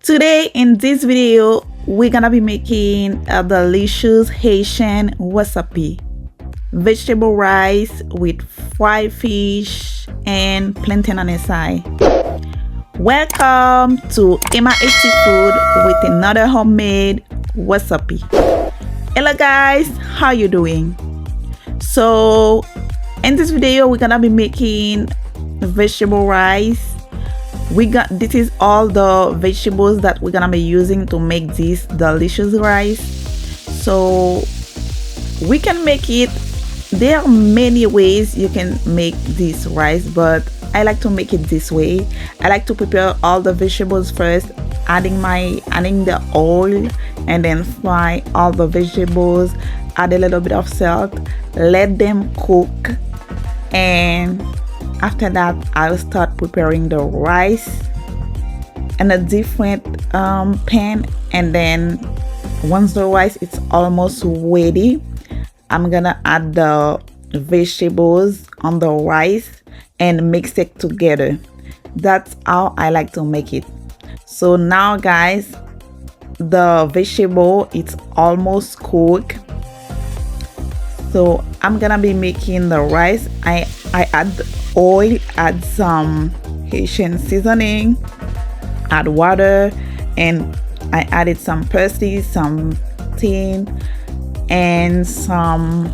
Today in this video, we're gonna be making a delicious Haitian recipe. Vegetable rice with fried fish and plantain on the side. Welcome to Emma Haiti Food with another homemade recipe. Hello guys, how you doing? So in this video, we're gonna be making vegetable rice. This is all the vegetables that we're gonna be using to make this delicious rice. So we can make it. There are many ways you can make this rice, but I like to make it this way. I like to prepare all the vegetables first, adding the oil, and then fry all the vegetables, add a little bit of salt, let them cook, and after that I'll start preparing the rice in a different pan. And then once the rice is almost ready, I'm gonna add the vegetables on the rice and mix it together. That's how I like to make it. So now guys, the vegetable it's almost cooked, so I'm gonna be making the rice. I add oil, add some Haitian seasoning, add water, and I added some parsley, some thyme, and some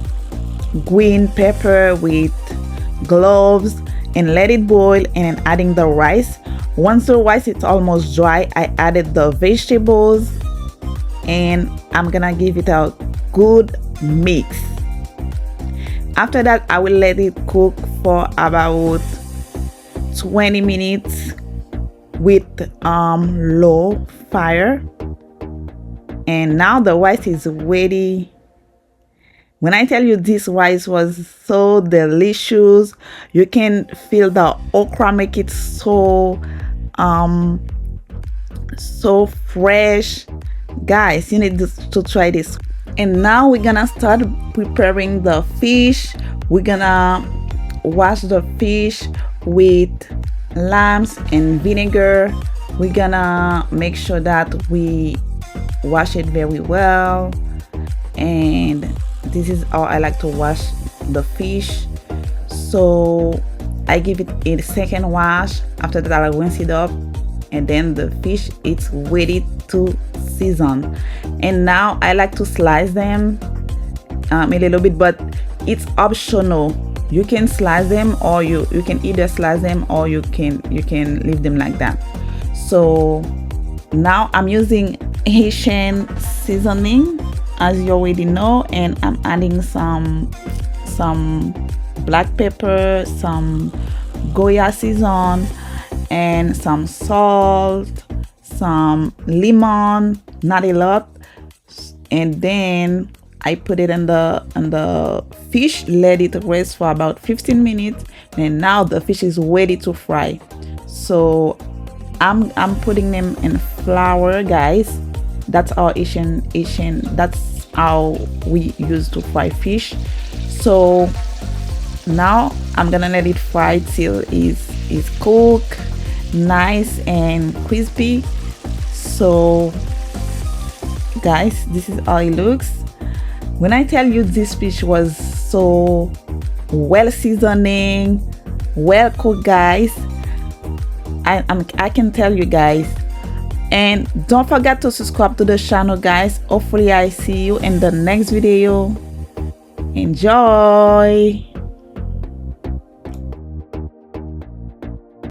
green pepper with cloves, and let it boil, and then adding the rice. Once the rice is almost dry, I added the vegetables, and I'm gonna give it a good mix. After that, I will let it cook for about 20 minutes with low fire. And now the rice is ready. When I tell you this rice was so delicious, you can feel the okra make it so fresh. Guys, you need to try this. And now we're gonna start preparing the fish. We're gonna wash the fish with limes and vinegar. We're gonna make sure that we wash it very well, and this is how I like to wash the fish. So I give it a second wash. After that, I rinse it up, and then the fish is ready to season. And now I like to slice them a little bit, but it's optional. You can slice them, or you can either slice them, or you can leave them like that. So now I'm using Haitian seasoning, as you already know, and I'm adding some black pepper, some Goya season, and some salt, some lemon, not a lot, and then I put it in the fish, let it rest for about 15 minutes, and now the fish is ready to fry. So I'm putting them in flour, guys. That's our Asian. That's how we use to fry fish. So now I'm gonna let it fry till it's cooked, nice and crispy. So guys, this is how it looks. When I tell you this fish was so well seasoning, well cooked, guys, I can tell you guys. And don't forget to subscribe to the channel, guys. Hopefully I see you in the next video. Enjoy.